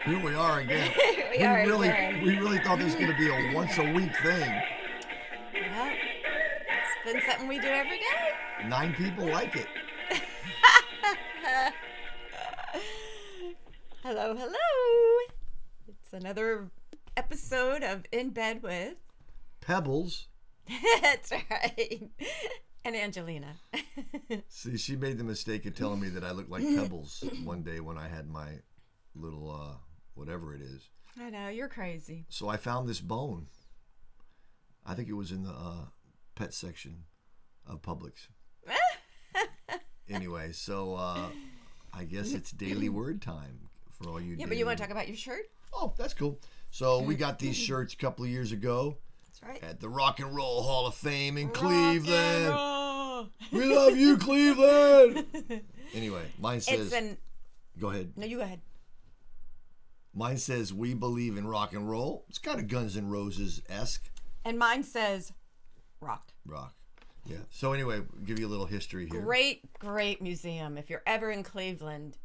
Here we are again. we are again. We really thought this was going to be a once a week thing. Well, it's been something we do every day. 9 people like it. Hello, hello. It's another episode of In Bed with Pebbles. That's right. And Angelina. See, she made the mistake of telling me that I looked like Pebbles one day when I had my little, whatever it is. I know, you're crazy. So I found this bone. I think it was in the pet section of Publix. Anyway, so I guess it's daily word time for all you. Yeah, but you want to talk about your shirt? Oh, that's cool. So we got these shirts a couple of years ago. That's right. At the Rock and Roll Hall of Fame in Rock Cleveland. and roll. We love you, Cleveland. Anyway, mine says. Go ahead. No, you go ahead. Mine says, "We believe in rock and roll." It's kind of Guns N' Roses-esque. And mine says, rock. Rock. Yeah. So anyway, give you a little history here. Great museum. If you're ever in Cleveland,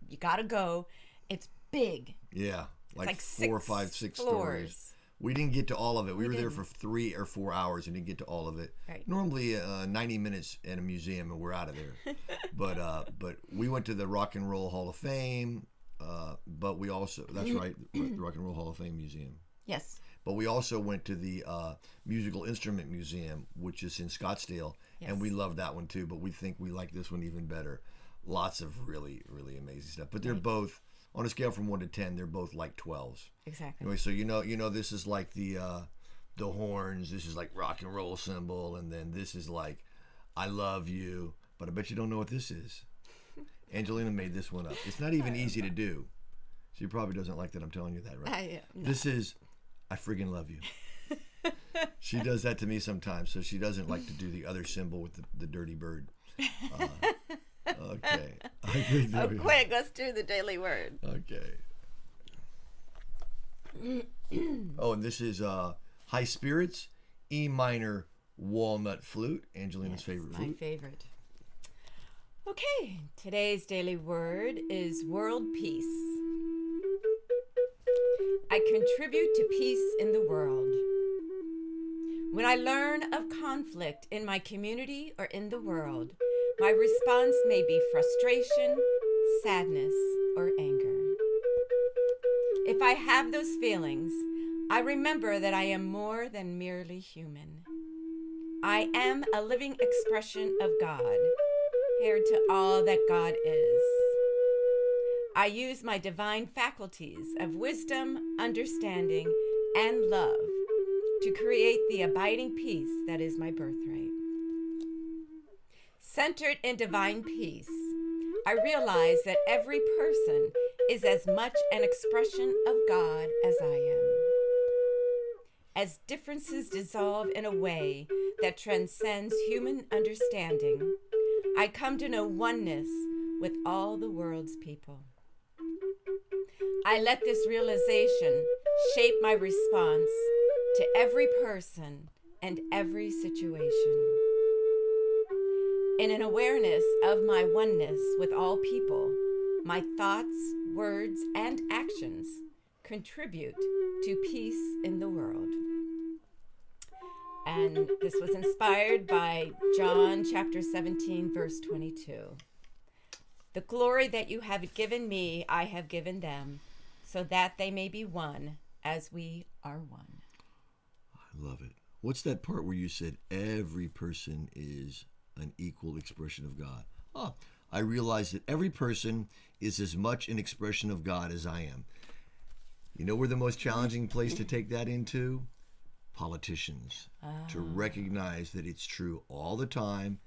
you got to go. It's big. Yeah. Like 4 or 5, 6 floors. stories. We didn't get to all of it. We were there for 3 or 4 hours and didn't get to all of it. Right. Normally 90 minutes in a museum and we're out of there. But we went to the Rock and Roll Hall of Fame. But we also, that's right, the Rock and Roll Hall of Fame Museum. Yes. But we also went to the Musical Instrument Museum, which is in Scottsdale. Yes. And we love that one too, but we think we like this one even better. Lots of really, really amazing stuff. But they're both, on a scale from 1 to 10, they're both like 12s. Exactly. Anyway, so you know this is like the horns, this is like rock and roll symbol, and then this is like I love you. But I bet you don't know what this is. Angelina made this one up. It's not even easy to do. She probably doesn't like that I'm telling you that, right? No. This is I friggin' love you. She does that to me sometimes, so she doesn't like to do the other symbol with the dirty bird. Okay. Oh, quick, let's do the daily word. Okay. Oh, and this is high spirits, E minor walnut flute, Angelina's favorite flute. My favorite. Okay, today's daily word is world peace. I contribute to peace in the world. When I learn of conflict in my community or in the world, my response may be frustration, sadness, or anger. If I have those feelings, I remember that I am more than merely human. I am a living expression of God, compared to all that God is. I use my divine faculties of wisdom, understanding, and love to create the abiding peace that is my birthright. Centered in divine peace, I realize that every person is as much an expression of God as I am. As differences dissolve in a way that transcends human understanding, I come to know oneness with all the world's people. I let this realization shape my response to every person and every situation. In an awareness of my oneness with all people, my thoughts, words, and actions contribute to peace in the world. And this was inspired by John chapter 17, verse 22. The glory that you have given me, I have given them, so that they may be one as we are one. I love it. What's that part where you said every person is an equal expression of God? Oh, I realize that every person is as much an expression of God as I am. You know where the most challenging place to take that into? Politicians. To recognize that it's true all the time,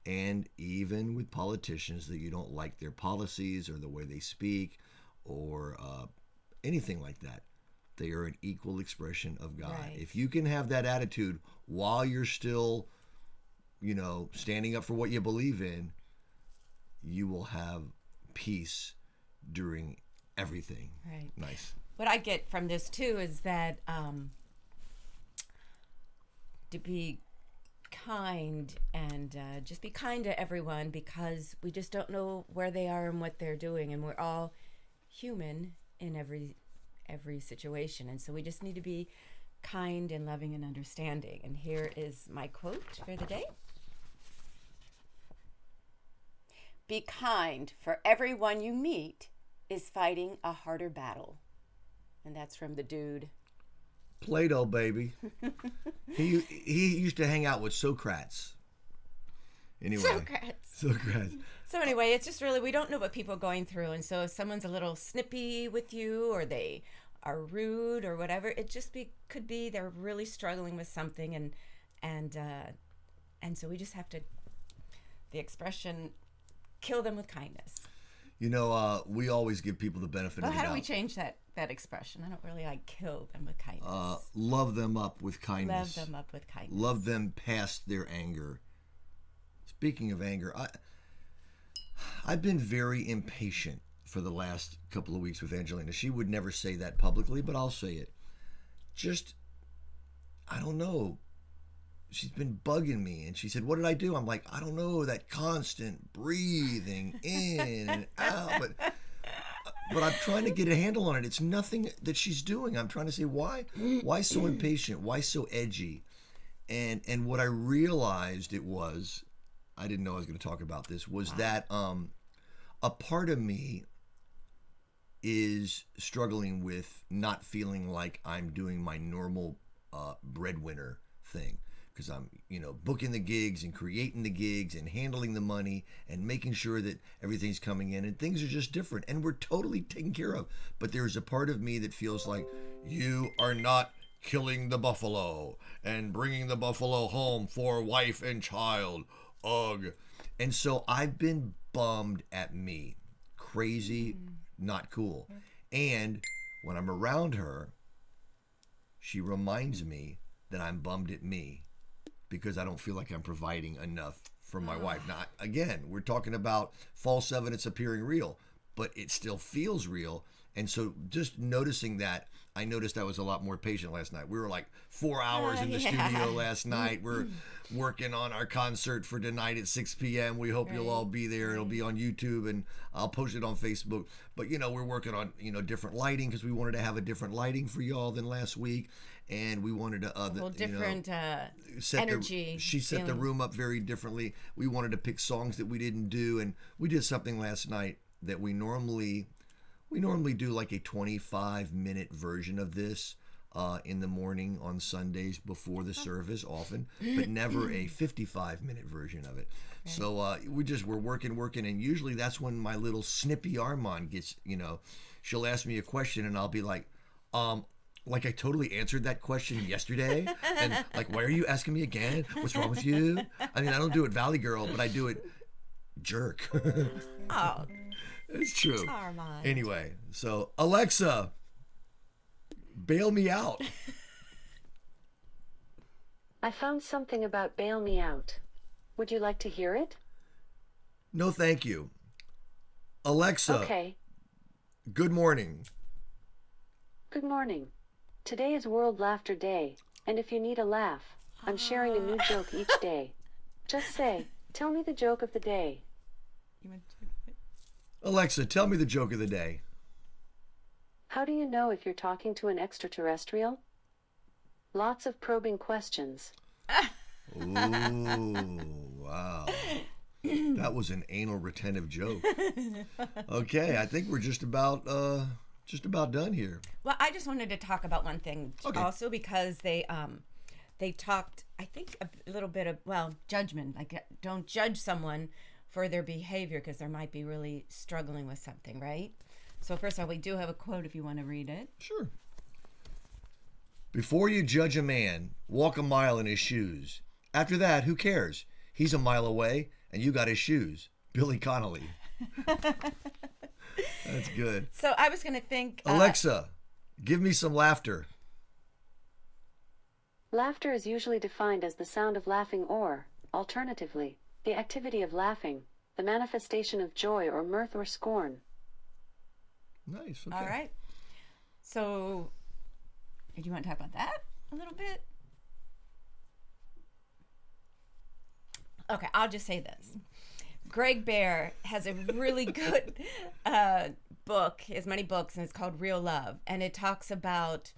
and even with politicians that you don't like their policies or the way they speak or anything like that. They are an equal expression of God. Right. If you can have that attitude while you're still, standing up for what you believe in, you will have peace during everything. Right. Nice. What I get from this too is that to be kind and just be kind to everyone, because we just don't know where they are and what they're doing, and we're all human in every situation. And so we just need to be kind and loving and understanding. And here is my quote for the day. Be kind, for everyone you meet is fighting a harder battle. And that's from the dude. Plato, baby. he used to hang out with Socrates. Anyway. Socrates. So anyway, it's just really, we don't know what people are going through. And so if someone's a little snippy with you, or they are rude or whatever, it just could be they're really struggling with something. And so we just have to, the expression, kill them with kindness. You know, we always give people the benefit of the doubt. How do we change that expression? I don't really like kill them with kindness. Love them up with kindness. Love them up with kindness. Love them past their anger. Speaking of anger, I've been very impatient for the last couple of weeks with Angelina. She would never say that publicly, but I'll say it. Just, I don't know. She's been bugging me, and she said, "What did I do?" I'm like, "I don't know, that constant breathing in and out." But I'm trying to get a handle on it. It's nothing that she's doing. I'm trying to say, why so impatient? Why so edgy? And what I realized I didn't know I was going to talk about this, was that a part of me is struggling with not feeling like I'm doing my normal breadwinner thing. Because I'm, booking the gigs and creating the gigs and handling the money and making sure that everything's coming in, and things are just different, and we're totally taken care of. But there's a part of me that feels like, you are not killing the buffalo and bringing the buffalo home for wife and child. Ugh. And so I've been bummed at me. Crazy, not cool. And when I'm around her, she reminds me that I'm bummed at me, because I don't feel like I'm providing enough for my wife. Now, again, we're talking about false evidence appearing real, but it still feels real. And so just noticing that, I noticed I was a lot more patient last night. We were like 4 hours in the studio last night. We're working on our concert for tonight at 6 p.m. We hope you'll all be there. It'll be on YouTube, and I'll post it on Facebook. But, we're working on, different lighting, because we wanted to have a different lighting for y'all than last week. And we wanted to different energy. She set the room up very differently. We wanted to pick songs that we didn't do, and we did something last night that we normally do, like a 25-minute version of this in the morning on Sundays before the service, often, but never a 55-minute version of it. Right. So we're working, and usually that's when my little snippy Armand gets, she'll ask me a question, and I'll be like I totally answered that question yesterday, and like, why are you asking me again? What's wrong with you? I mean, I don't do it Valley Girl, but I do it jerk. Oh, it's true. Armand. Anyway, so Alexa, bail me out. I found something about bail me out. Would you like to hear it? No, thank you. Alexa. Okay. Good morning. Good morning. Today is World Laughter Day, and if you need a laugh, I'm sharing a new joke each day. Just say, tell me the joke of the day. Alexa, tell me the joke of the day. How do you know if you're talking to an extraterrestrial? Lots of probing questions. Ooh, wow. That was an anal retentive joke. Okay, I think we're just about done here. Well, I just wanted to talk about one thing also, because they talked, I think, a little bit of, judgment. Like, don't judge someone for their behavior, because they might be really struggling with something, right? So first of all, we do have a quote if you want to read it. Sure. Before you judge a man, walk a mile in his shoes. After that, who cares? He's a mile away, and you got his shoes. Billy Connolly. That's good. So I was going to think... Alexa, give me some laughter. Laughter is usually defined as the sound of laughing or, alternatively, the activity of laughing, the manifestation of joy or mirth or scorn. Nice. Okay. All right. So, do you want to talk about that a little bit? Okay, I'll just say this. Greg Bear has a really good book. He has many books, and it's called Real Love. And it talks about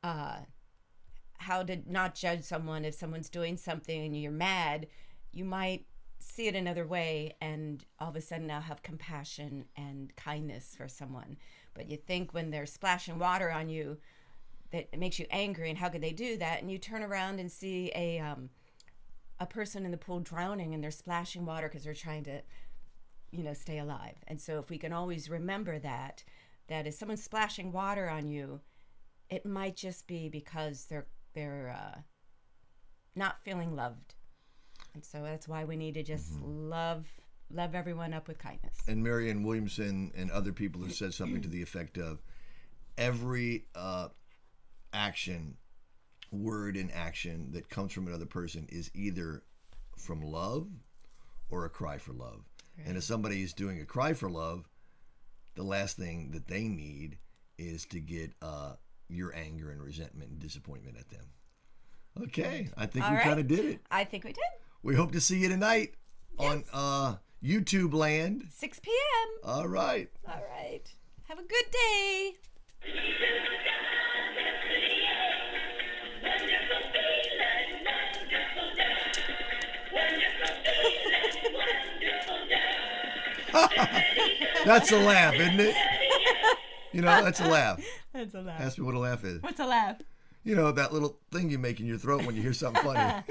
how to not judge someone. If someone's doing something and you're mad, you might see it another way, and all of a sudden now have compassion and kindness for someone. But you think when they're splashing water on you, that it makes you angry, and how could they do that? And you turn around and see a person in the pool drowning, and they're splashing water because they're trying to, stay alive. And so if we can always remember that if someone's splashing water on you, it might just be because they're not feeling loved. And so that's why we need to just love everyone up with kindness. And Marianne Williamson and other people have said something to the effect of every word and action that comes from another person is either from love or a cry for love. Right. And if somebody is doing a cry for love, the last thing that they need is to get your anger and resentment and disappointment at them. Okay, I think we kind of did it. I think we did. We hope to see you tonight on YouTube land. 6 p.m. All right. Have a good day. That's a laugh, isn't it? That's a laugh. That's a laugh. Ask me what a laugh is. What's a laugh? That little thing you make in your throat when you hear something funny.